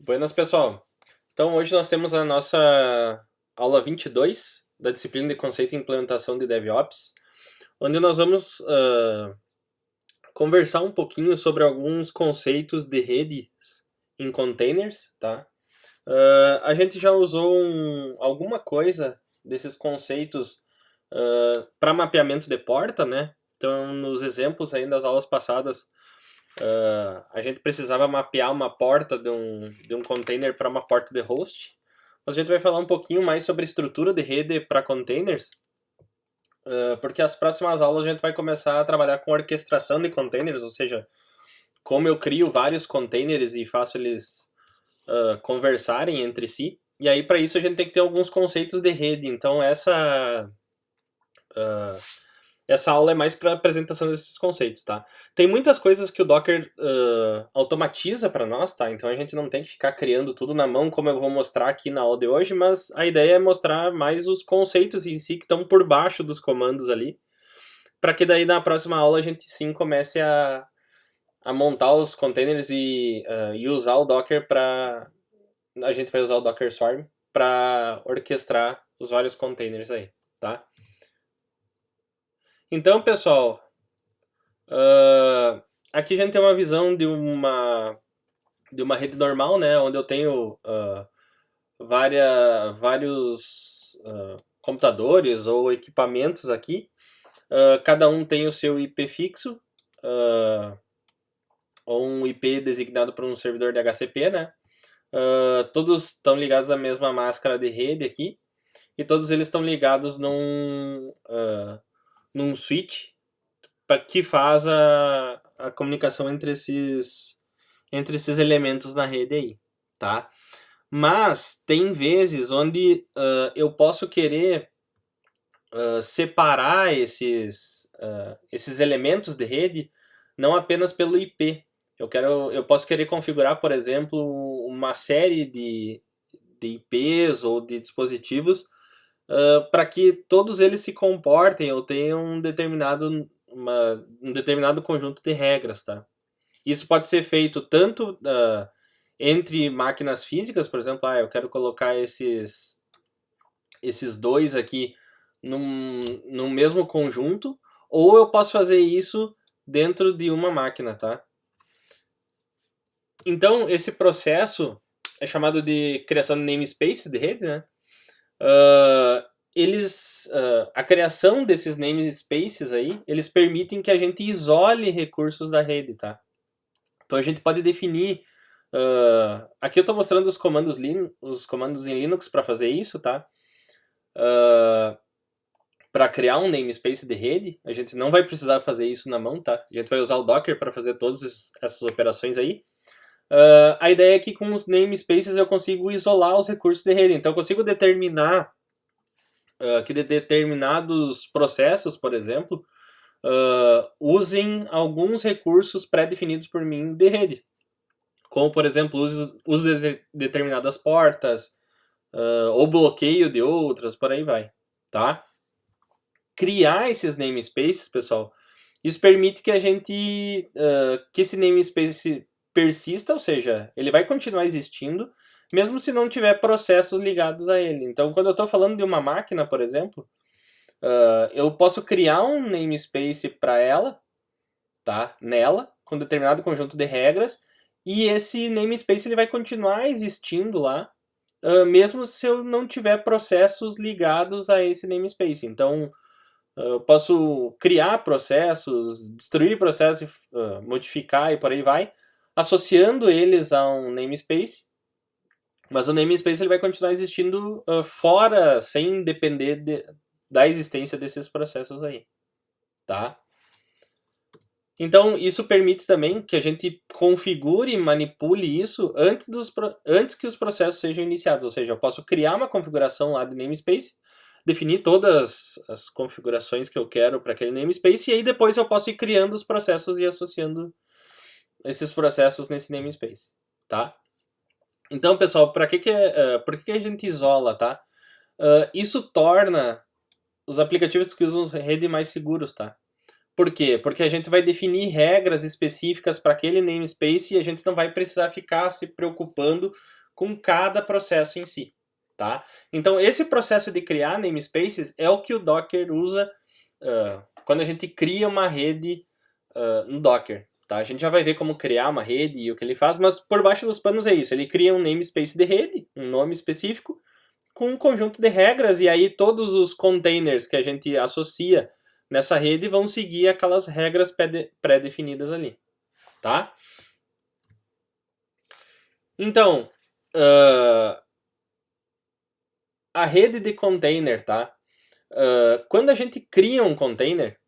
Buenas, pessoal. Então, hoje nós temos a nossa aula 22 da disciplina de conceito e implementação de DevOps, onde nós vamos conversar um pouquinho sobre alguns conceitos de rede em containers, tá? A gente já usou alguma coisa desses conceitos para mapeamento de porta, né? Então, nos exemplos aí das aulas passadas, a gente precisava mapear uma porta de um container para uma porta de host. Mas a gente vai falar um pouquinho mais sobre estrutura de rede para containers, porque as próximas aulas a gente vai começar a trabalhar com orquestração de containers, ou seja, como eu crio vários containers e faço eles conversarem entre si. E aí, para isso, a gente tem que ter alguns conceitos de rede. Então, essa aula é mais para apresentação desses conceitos, tá? Tem muitas coisas que o Docker automatiza para nós, tá? Então a gente não tem que ficar criando tudo na mão, como eu vou mostrar aqui na aula de hoje, mas a ideia é mostrar mais os conceitos em si que estão por baixo dos comandos ali, para que daí na próxima aula a gente sim comece a montar os containers e usar o Docker para... A gente vai usar o Docker Swarm para orquestrar os vários containers aí, tá? Então, pessoal, aqui a gente tem uma visão de uma rede normal, né, onde eu tenho vários computadores ou equipamentos aqui. Cada um tem o seu IP fixo, ou um IP designado por um servidor de HCP, né? Todos estão ligados à mesma máscara de rede aqui, e todos eles estão ligados num switch que faz a comunicação entre esses elementos na rede aí, tá? Mas tem vezes onde eu posso querer separar esses elementos de rede não apenas pelo IP. Eu posso querer configurar, por exemplo, uma série de IPs ou de dispositivos para que todos eles se comportem ou tenham um determinado conjunto de regras, tá? Isso pode ser feito tanto entre máquinas físicas, por exemplo, eu quero colocar esses dois aqui num mesmo conjunto, ou eu posso fazer isso dentro de uma máquina, tá? Então, esse processo é chamado de criação de namespaces de rede, né? A criação desses namespaces aí, eles permitem que a gente isole recursos da rede, tá? Então a gente pode definir. Aqui eu estou mostrando os comandos em Linux para fazer isso, tá? Para criar um namespace de rede, a gente não vai precisar fazer isso na mão, tá? A gente vai usar o Docker para fazer todas essas operações aí. A ideia é que com os namespaces eu consigo isolar os recursos de rede. Então eu consigo determinar que determinados processos, por exemplo, usem alguns recursos pré-definidos por mim de rede. Como, por exemplo, uso de determinadas portas, ou bloqueio de outras, por aí vai, tá? Criar esses namespaces, pessoal, isso permite que que esse namespace persista, ou seja, ele vai continuar existindo, mesmo se não tiver processos ligados a ele. Então, quando eu estou falando de uma máquina, por exemplo, eu posso criar um namespace para ela, tá? Nela, com determinado conjunto de regras, e esse namespace ele vai continuar existindo lá, mesmo se eu não tiver processos ligados a esse namespace. Então, eu posso criar processos, destruir processos, modificar e por aí vai, associando eles a um namespace, mas o namespace ele vai continuar existindo fora, sem depender da existência desses processos aí, tá? Então, isso permite também que a gente configure e manipule isso antes que os processos sejam iniciados. Ou seja, eu posso criar uma configuração lá de namespace, definir todas as configurações que eu quero para aquele namespace, e aí depois eu posso ir criando os processos e associando esses processos nesse namespace, tá? Então, pessoal, por que a gente isola, tá? Isso torna os aplicativos que usam rede mais seguros, tá? Por quê? Porque a gente vai definir regras específicas para aquele namespace e a gente não vai precisar ficar se preocupando com cada processo em si, tá? Então, esse processo de criar namespaces é o que o Docker usa quando a gente cria uma rede no Docker. Tá? A gente já vai ver como criar uma rede e o que ele faz, mas por baixo dos panos é isso. Ele cria um namespace de rede, um nome específico, com um conjunto de regras, e aí todos os containers que a gente associa nessa rede vão seguir aquelas regras pré-definidas ali, tá? Então, a rede de container, tá? Quando a gente cria um container,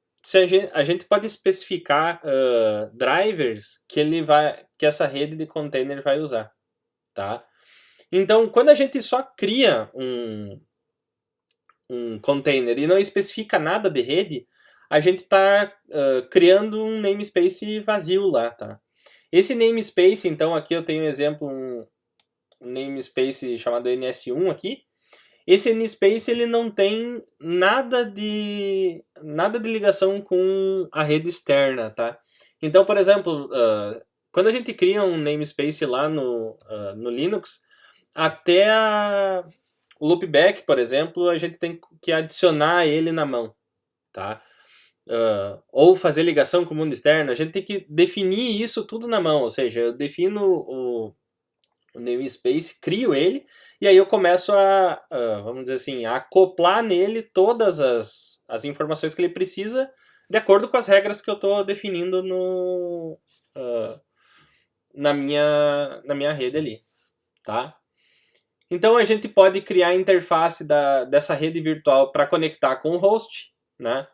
a gente pode especificar drivers que essa rede de container vai usar, tá? Então, quando a gente só cria um container e não especifica nada de rede, a gente está criando um namespace vazio lá, tá? Esse namespace, então, aqui eu tenho um exemplo, um namespace chamado ns1 aqui. Esse namespace ele não tem nada de ligação com a rede externa, tá? Então, por exemplo, quando a gente cria um namespace lá no Linux, até o loopback, por exemplo, a gente tem que adicionar ele na mão, tá? Ou fazer ligação com o mundo externo, a gente tem que definir isso tudo na mão, ou seja, eu defino o namespace, crio ele, e aí eu começo vamos dizer assim, a acoplar nele todas as informações que ele precisa, de acordo com as regras que eu estou definindo na minha rede ali, tá? Então a gente pode criar a interface dessa rede virtual para conectar com o host, né?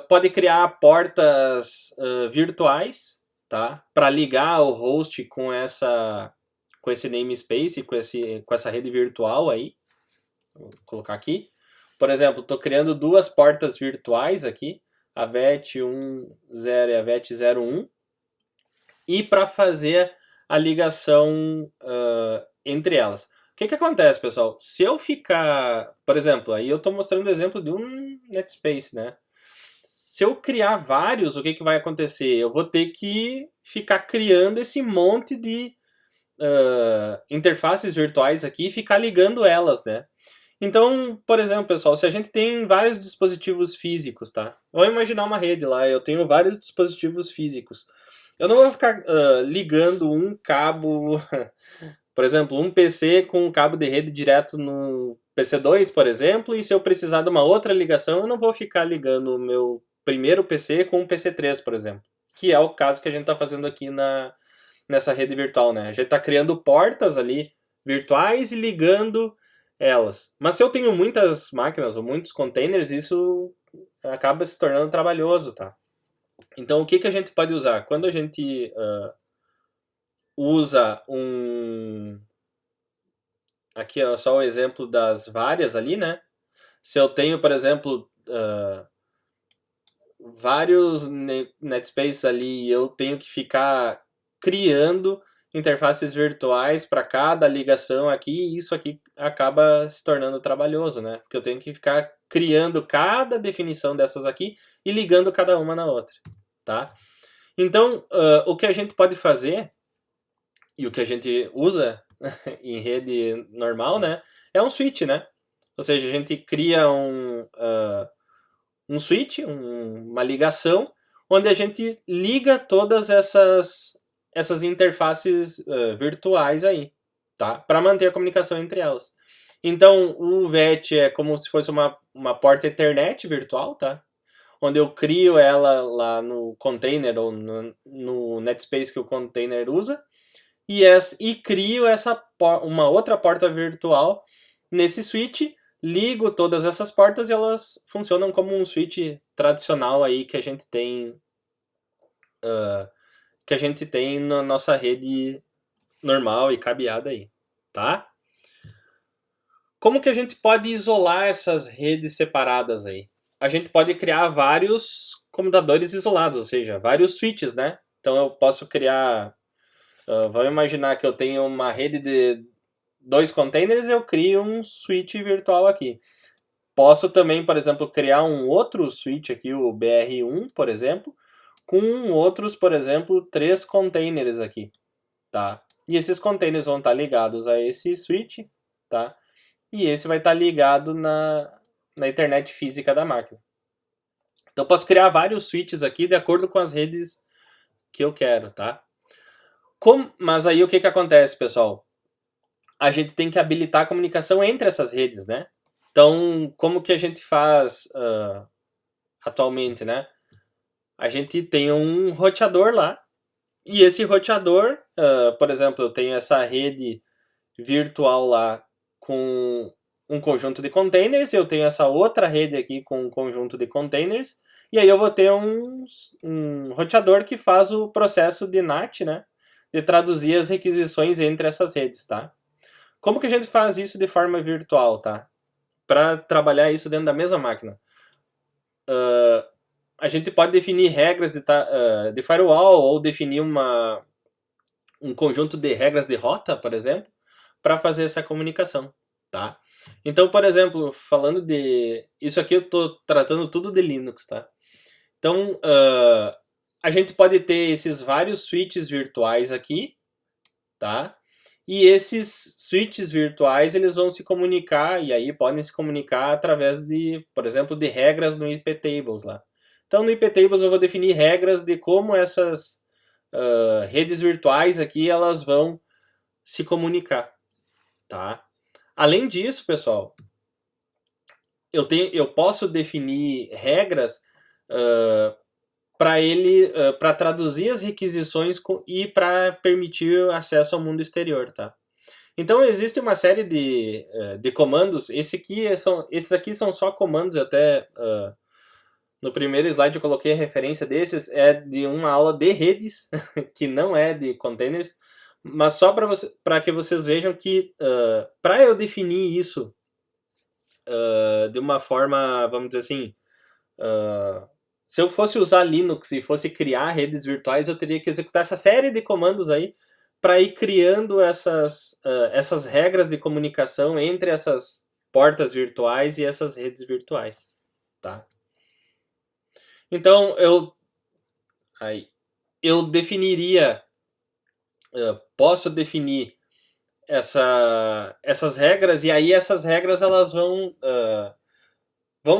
Pode criar portas virtuais, tá? Para ligar o host com esse namespace, com essa rede virtual aí. Vou colocar aqui. Por exemplo, estou criando duas portas virtuais aqui, a VET10 e a VET01. E para fazer a ligação entre elas. O que acontece, pessoal? Se eu ficar, por exemplo, aí eu estou mostrando o exemplo de um Netspace, né? Se eu criar vários, o que vai acontecer? Eu vou ter que ficar criando esse monte de interfaces virtuais aqui e ficar ligando elas, né? Então, por exemplo, pessoal, se a gente tem vários dispositivos físicos, tá? Vamos imaginar uma rede lá, eu tenho vários dispositivos físicos. Eu não vou ficar ligando um cabo, por exemplo, um PC com um cabo de rede direto no PC2, por exemplo, e se eu precisar de uma outra ligação, eu não vou ficar ligando o meu primeiro PC com um PC3, por exemplo, que é o caso que a gente está fazendo aqui nessa rede virtual, né? A gente está criando portas ali virtuais e ligando elas. Mas se eu tenho muitas máquinas ou muitos containers, isso acaba se tornando trabalhoso, tá? Então, o que a gente pode usar? Quando a gente usa aqui é só o exemplo das várias ali, né? Se eu tenho, por exemplo, vários Netspaces ali e eu tenho que ficar criando interfaces virtuais para cada ligação aqui, e isso aqui acaba se tornando trabalhoso, né? Porque eu tenho que ficar criando cada definição dessas aqui e ligando cada uma na outra, tá? Então, o que a gente pode fazer, e o que a gente usa em rede normal, né, é um switch, né? Ou seja, a gente cria um switch, uma ligação, onde a gente liga todas essas interfaces virtuais aí, tá? Para manter a comunicação entre elas. Então, o VET é como se fosse uma porta Ethernet virtual, tá? Onde eu crio ela lá no container ou no Netspace que o container usa e crio uma outra porta virtual nesse switch, ligo todas essas portas e elas funcionam como um switch tradicional aí que a gente tem na nossa rede normal e cabeada aí, tá? Como que a gente pode isolar essas redes separadas aí? A gente pode criar vários computadores isolados, ou seja, vários switches, né? Então eu posso criar, vamos imaginar que eu tenho uma rede de 2 containers, eu crio um switch virtual aqui. posso também, por exemplo, criar um outro switch aqui, o BR1, por exemplo, com outros, por exemplo, 3 containers aqui, tá? E esses containers vão estar ligados a esse switch, tá? E esse vai estar ligado na internet física da máquina. Então, eu posso criar vários switches aqui de acordo com as redes que eu quero, tá? Mas aí o que acontece, pessoal? A gente tem que habilitar a comunicação entre essas redes, né? Então, como que a gente faz atualmente, né? A gente tem um roteador lá, e esse roteador, por exemplo, eu tenho essa rede virtual lá com um conjunto de containers, eu tenho essa outra rede aqui com um conjunto de containers, e aí eu vou ter um roteador que faz o processo de NAT, né? De traduzir as requisições entre essas redes, tá? Como que a gente faz isso de forma virtual, tá? Para trabalhar isso dentro da mesma máquina. A gente pode definir regras de firewall ou definir um conjunto de regras de rota, por exemplo, para fazer essa comunicação, tá? Então, por exemplo, falando de... Isso aqui eu estou tratando tudo de Linux, tá? Então, a gente pode ter esses vários switches virtuais aqui, tá? E esses switches virtuais, eles vão se comunicar, e aí podem se comunicar através de, por exemplo, de regras no iptables lá. Então, no iptables eu vou definir regras de como essas redes virtuais aqui, elas vão se comunicar, tá? Além disso, pessoal, eu posso definir regras para traduzir as requisições e para permitir acesso ao mundo exterior, tá? Então existe uma série de comandos. Esses aqui são só comandos. Até no primeiro slide eu coloquei a referência desses. É de uma aula de redes, que não é de containers, mas só para que vocês vejam que para eu definir isso de uma forma, vamos dizer assim, se eu fosse usar Linux e fosse criar redes virtuais, eu teria que executar essa série de comandos aí para ir criando essas regras de comunicação entre essas portas virtuais e essas redes virtuais, tá? Então, eu definiria, posso definir essas regras, e aí essas regras elas vão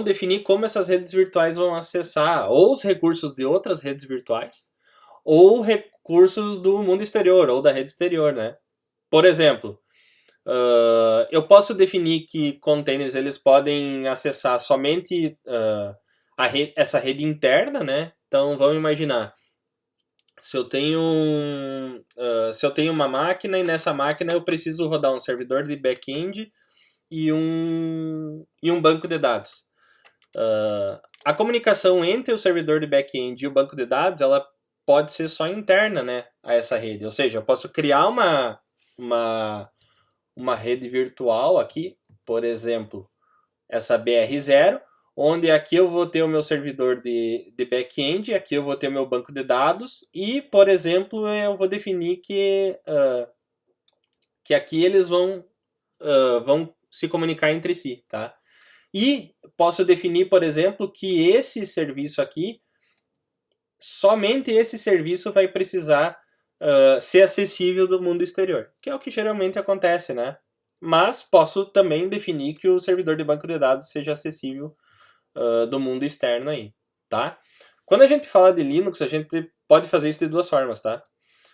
definir como essas redes virtuais vão acessar ou os recursos de outras redes virtuais ou recursos do mundo exterior ou da rede exterior, né? Por exemplo, eu posso definir que containers eles podem acessar somente essa rede interna, né? Então vamos imaginar, se eu tenho uma máquina e nessa máquina eu preciso rodar um servidor de back-end e um banco de dados. A comunicação entre o servidor de back-end e o banco de dados, ela pode ser só interna, né, a essa rede. Ou seja, eu posso criar uma rede virtual aqui, por exemplo, essa BR0, onde aqui eu vou ter o meu servidor de back-end, aqui eu vou ter o meu banco de dados e, por exemplo, eu vou definir que aqui eles vão se comunicar entre si, tá? E posso definir, por exemplo, que esse serviço aqui, somente esse serviço vai precisar ser acessível do mundo exterior, que é o que geralmente acontece, né? Mas posso também definir que o servidor de banco de dados seja acessível do mundo externo aí, tá? Quando a gente fala de Linux, a gente pode fazer isso de duas formas, tá?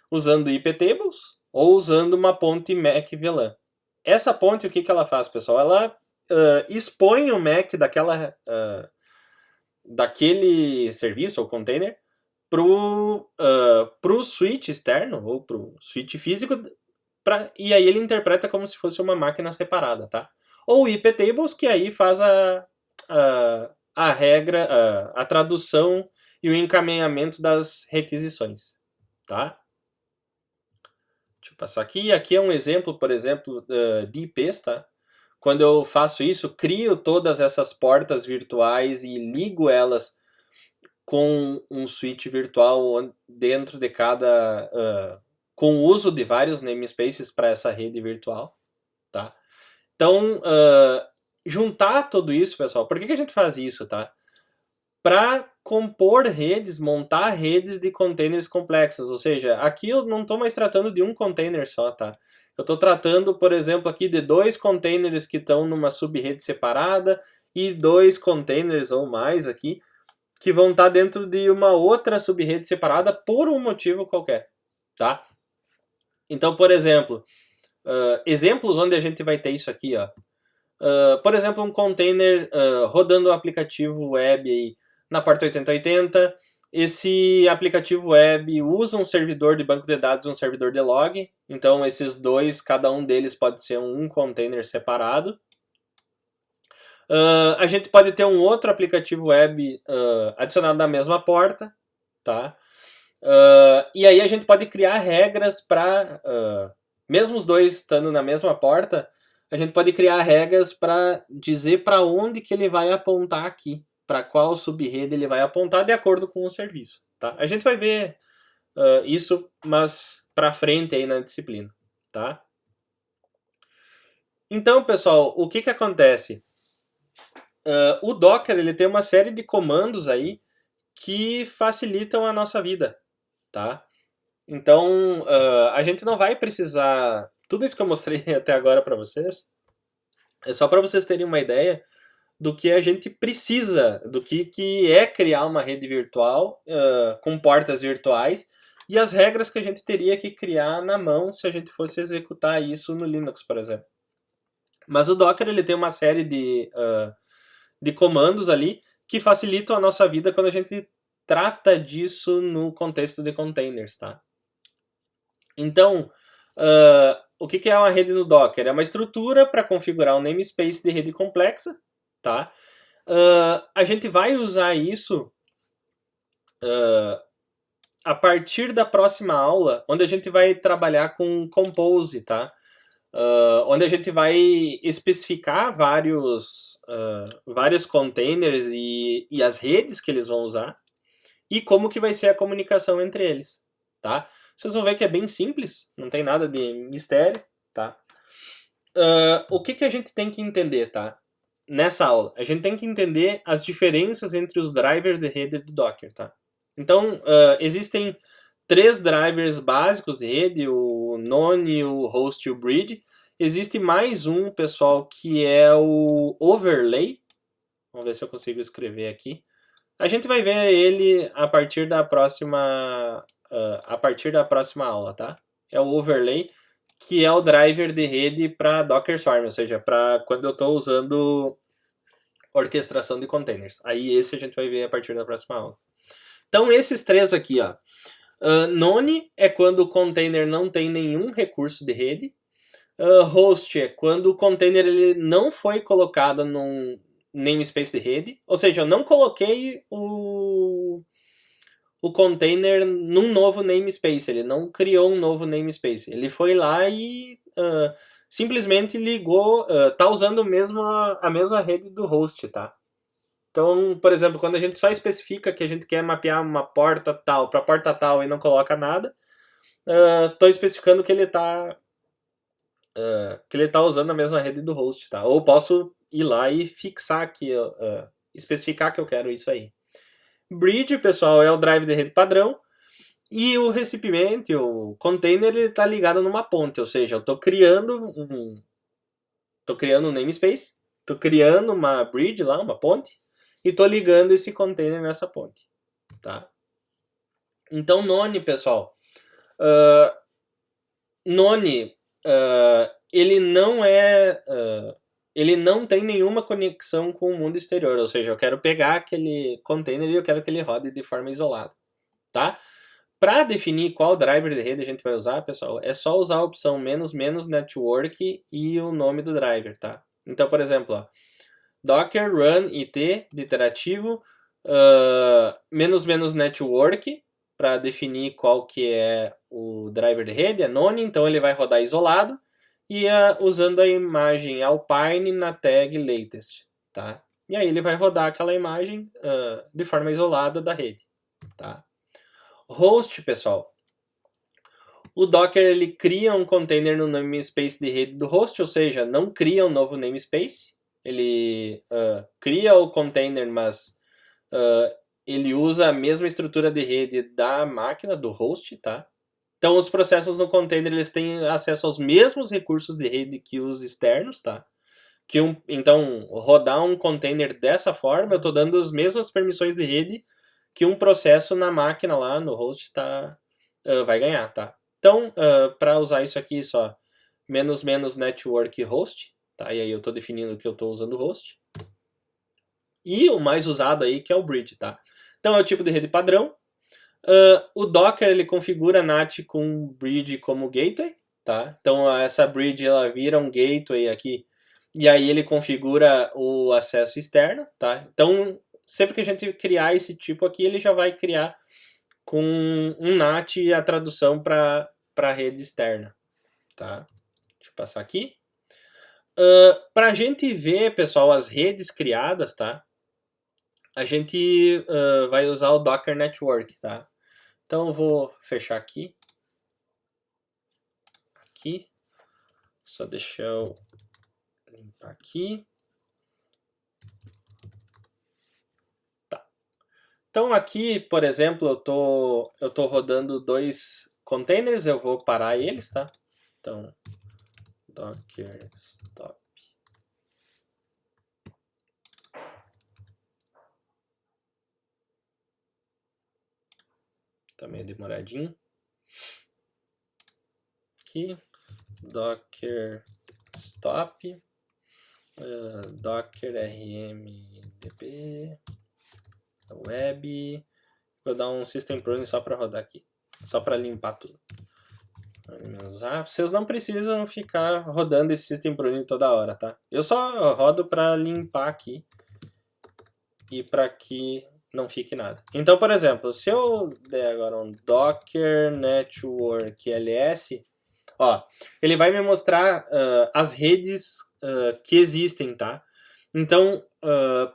Usando iptables ou usando uma ponte MAC VLAN. Essa ponte, o que ela faz, pessoal? Ela expõe o MAC daquele serviço ou container pro switch externo ou pro switch físico, e aí ele interpreta como se fosse uma máquina separada, tá? Ou iptables, que aí faz a regra, a tradução e o encaminhamento das requisições, tá? Deixa eu passar aqui. Aqui é um exemplo, por exemplo, de IPs, tá? Quando eu faço isso, crio todas essas portas virtuais e ligo elas com um switch virtual dentro de cada... com o uso de vários namespaces para essa rede virtual, tá? Então, juntar tudo isso, pessoal, por que a gente faz isso, tá? Para compor redes, montar redes de containers complexos. Ou seja, aqui eu não estou mais tratando de um container só, tá? Eu estou tratando, por exemplo, aqui de 2 containers que estão numa subrede separada e 2 containers ou mais aqui que vão estar dentro de uma outra subrede separada por um motivo qualquer, tá? Então, por exemplo, exemplos onde a gente vai ter isso aqui, ó. Por exemplo, um container rodando o aplicativo web aí na porta 8080. Esse aplicativo web usa um servidor de banco de dados e um servidor de log. Então, esses dois, cada um deles pode ser um container separado. A gente pode ter um outro aplicativo web adicionado na mesma porta, tá? E aí a gente pode criar regras para, mesmo os dois estando na mesma porta, a gente pode criar regras para dizer para onde que ele vai apontar aqui, para qual subrede ele vai apontar de acordo com o serviço, tá? A gente vai ver isso, mas para frente aí na disciplina, tá? Então, pessoal, o que acontece? O Docker ele tem uma série de comandos aí que facilitam a nossa vida, tá? Então, a gente não vai precisar... Tudo isso que eu mostrei até agora para vocês é só para vocês terem uma ideia do que a gente precisa, do que é criar uma rede virtual com portas virtuais e as regras que a gente teria que criar na mão se a gente fosse executar isso no Linux, por exemplo. Mas o Docker ele tem uma série de comandos ali que facilitam a nossa vida quando a gente trata disso no contexto de containers, tá? Então, o que é uma rede no Docker? É uma estrutura para configurar um namespace de rede complexa, tá? A gente vai usar isso a partir da próxima aula, onde a gente vai trabalhar com Compose, tá? Onde a gente vai especificar vários containers e as redes que eles vão usar e como que vai ser a comunicação entre eles, tá? Vocês vão ver que é bem simples, não tem nada de mistério, tá? O que a gente tem que entender, tá? Nessa aula, a gente tem que entender as diferenças entre os drivers de rede do Docker, tá? Então, existem 3 drivers básicos de rede, o None, o Host e o Bridge. Existe mais um, pessoal, que é o Overlay. Vamos ver se eu consigo escrever aqui. A gente vai ver ele a partir da próxima aula, tá? É o Overlay, que é o driver de rede para Docker Swarm, ou seja, para quando eu estou usando orquestração de containers. Aí esse a gente vai ver a partir da próxima aula. Então esses 3 aqui, ó. None é quando o container não tem nenhum recurso de rede. Host é quando o container ele não foi colocado num namespace de rede. Ou seja, eu não coloquei o container num novo namespace. Ele não criou um novo namespace. Ele foi lá e simplesmente ligou, tá usando a mesma rede do host, tá? Então, por exemplo, quando a gente só especifica que a gente quer mapear uma porta tal para porta tal e não coloca nada, estou especificando que ele está usando a mesma rede do host, tá? Ou posso ir lá e fixar aqui, especificar que eu quero isso aí. Bridge, pessoal, é o drive de rede padrão. E o recipient, o container, ele está ligado numa ponte, ou seja, eu estou criando um namespace, estou criando uma bridge lá, uma ponte, e estou ligando esse container nessa ponte, tá? Então, None, pessoal, None, ele não tem nenhuma conexão com o mundo exterior, ou seja, eu quero pegar aquele container e eu quero que ele rode de forma isolada, tá? Para definir qual driver de rede a gente vai usar, pessoal, é só usar a opção -- network e o nome do driver, tá? Então, por exemplo, ó, Docker run it de iterativo -- network para definir qual que é o driver de rede, é None, então ele vai rodar isolado e usando a imagem Alpine na tag latest, tá? E aí ele vai rodar aquela imagem de forma isolada da rede, tá? Host, pessoal. O Docker ele cria um container no namespace de rede do host, ou seja, não cria um novo namespace. ele cria o container, mas ele usa a mesma estrutura de rede da máquina, do host, tá? Então os processos no container eles têm acesso aos mesmos recursos de rede que os externos, tá? Então, rodar um container dessa forma, eu estou dando as mesmas permissões de rede que um processo na máquina lá no host vai ganhar, tá? Então, para usar isso aqui só, -- network host, tá? E aí eu estou definindo que eu estou usando host. E o mais usado aí que é o bridge, tá? Então é o tipo de rede padrão. O Docker ele configura NAT com bridge como gateway, tá? Então essa bridge ela vira um gateway aqui e aí ele configura o acesso externo, tá? Então sempre que a gente criar esse tipo aqui ele já vai criar com um NAT e a tradução para a rede externa, tá? Deixa eu passar aqui. Para a gente ver, pessoal, as redes criadas, tá? A gente vai usar o Docker Network, tá? Então eu vou fechar aqui. Só deixa eu limpar aqui. Tá. Então aqui, por exemplo, eu tô rodando 2 containers, eu vou parar eles, tá? Então, docker stop. Tá meio demoradinho. Aqui, docker stop, docker rmdb, web. Vou dar um system prune só para rodar aqui, só para limpar tudo. Vocês não precisam ficar rodando esse system prune toda hora, tá? Eu só rodo para limpar aqui e para que não fique nada. Então, por exemplo, se eu der agora um docker network ls, ó, ele vai me mostrar as redes que existem, tá? Então,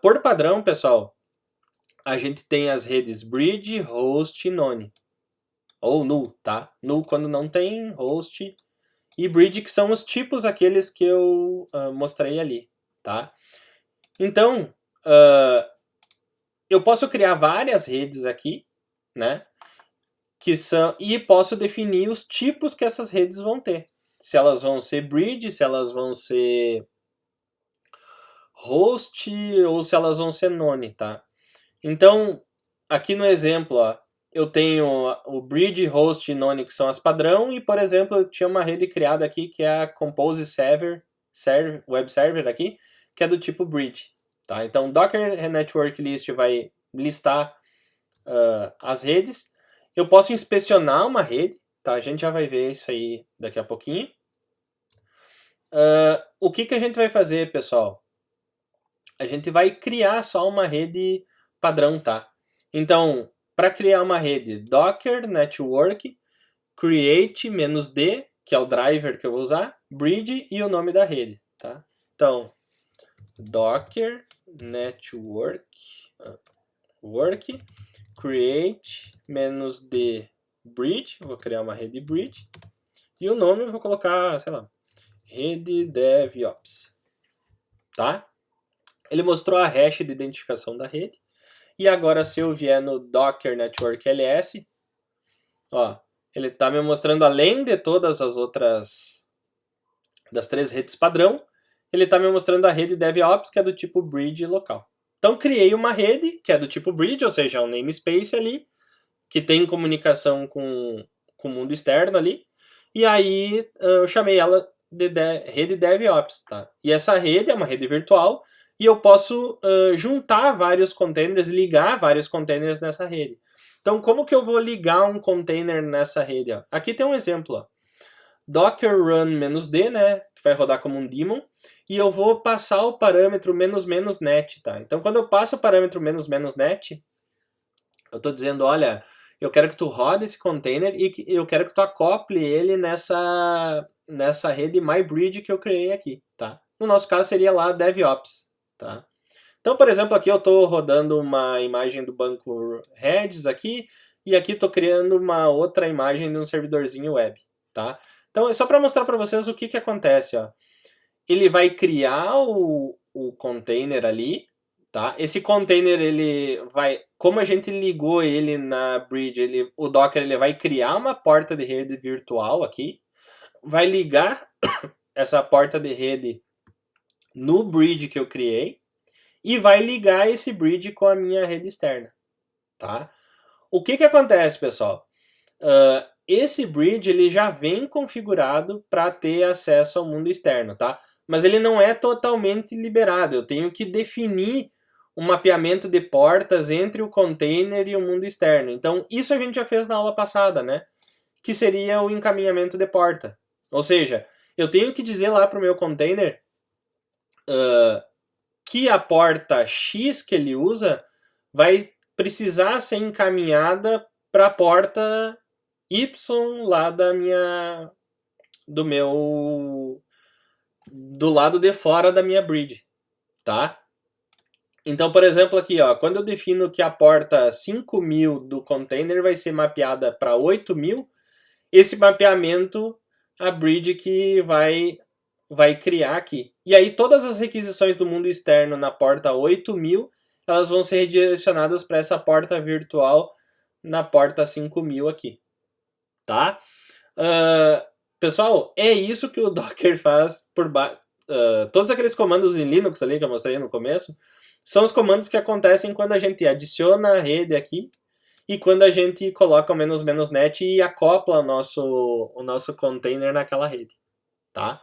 por padrão, pessoal, a gente tem as redes bridge, host e none. Ou null, tá? Null quando não tem, host e bridge, que são os tipos aqueles que eu mostrei ali, tá? Então, eu posso criar várias redes aqui, né? E posso definir os tipos que essas redes vão ter. Se elas vão ser bridge, se elas vão ser host ou se elas vão ser none, tá? Então, aqui no exemplo, ó, eu tenho o bridge, host e none, que são as padrão, e, por exemplo, eu tinha uma rede criada aqui que é a Compose Web Server aqui, que é do tipo bridge, tá? Então, Docker Network List vai listar as redes. Eu posso inspecionar uma rede, tá? A gente já vai ver isso aí daqui a pouquinho. O que a gente vai fazer, pessoal? A gente vai criar só uma rede padrão, tá? Então, para criar uma rede, Docker Network create -d, que é o driver que eu vou usar, bridge e o nome da rede, tá? Então, Docker Network create -d bridge, vou criar uma rede bridge, e o nome eu vou colocar, sei lá, rede DevOps, tá? Ele mostrou a hash de identificação da rede. E agora, se eu vier no Docker Network ls, ó, ele está me mostrando, além de todas as outras, das 3 redes padrão, ele está me mostrando a rede DevOps, que é do tipo bridge local. Então, criei uma rede, que é do tipo bridge, ou seja, um namespace ali, que tem comunicação com o mundo externo ali. E aí, eu chamei ela de rede DevOps, tá? E essa rede é uma rede virtual, e eu posso juntar vários containers, ligar vários containers nessa rede. Então, como que eu vou ligar um container nessa rede? Ó? Aqui tem um exemplo. Ó. Docker run -d, né? Que vai rodar como um daemon. E eu vou passar o parâmetro --net, tá? Então, quando eu passo o parâmetro --net, eu estou dizendo, olha, eu quero que tu rode esse container e eu quero que tu acople ele nessa rede MyBridge que eu criei aqui, tá? No nosso caso, seria lá DevOps. Tá? Então, por exemplo, aqui eu estou rodando uma imagem do banco Redis aqui, e aqui estou criando uma outra imagem de um servidorzinho web. Tá? Então, é só para mostrar para vocês o que acontece. Ó. Ele vai criar o container ali, tá? Esse container, ele vai, como a gente ligou ele na bridge, o Docker ele vai criar uma porta de rede virtual aqui, vai ligar essa porta de rede no bridge que eu criei e vai ligar esse bridge com a minha rede externa, tá? O que acontece, pessoal? Esse bridge ele já vem configurado para ter acesso ao mundo externo, tá? Mas ele não é totalmente liberado. Eu tenho que definir um mapeamento de portas entre o container e o mundo externo. Então, isso a gente já fez na aula passada, né? Que seria o encaminhamento de porta. Ou seja, eu tenho que dizer lá para o meu container que a porta X que ele usa vai precisar ser encaminhada para a porta Y lá do lado de fora da minha bridge, tá? Então, por exemplo, aqui, ó, quando eu defino que a porta 5000 do container vai ser mapeada para 8000, esse mapeamento, a bridge que vai criar aqui. E aí todas as requisições do mundo externo na porta 8000, elas vão ser redirecionadas para essa porta virtual na porta 5000 aqui, tá? Pessoal, é isso que o Docker faz por baixo. Todos aqueles comandos em Linux ali que eu mostrei no começo, são os comandos que acontecem quando a gente adiciona a rede aqui e quando a gente coloca o menos net e acopla o nosso container naquela rede, tá?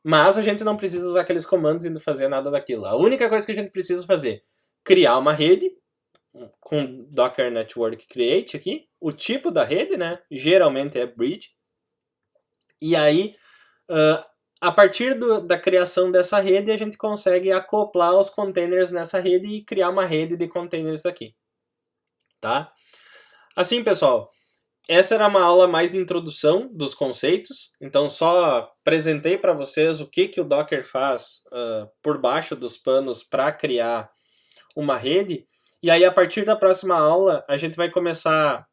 Mas a gente não precisa usar aqueles comandos e não fazer nada daquilo. A única coisa que a gente precisa fazer, criar uma rede com Docker Network Create aqui, o tipo da rede, né? Geralmente é bridge. E aí, a partir da criação dessa rede, a gente consegue acoplar os containers nessa rede e criar uma rede de containers aqui, tá? Assim, pessoal, essa era uma aula mais de introdução dos conceitos, então só apresentei para vocês o que o Docker faz por baixo dos panos para criar uma rede, e aí a partir da próxima aula a gente vai começar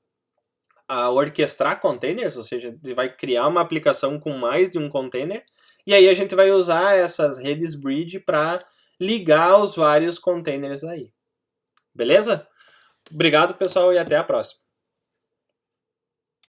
a orquestrar containers, ou seja, a gente vai criar uma aplicação com mais de um container, e aí a gente vai usar essas redes bridge para ligar os vários containers aí. Beleza? Obrigado, pessoal, e até a próxima.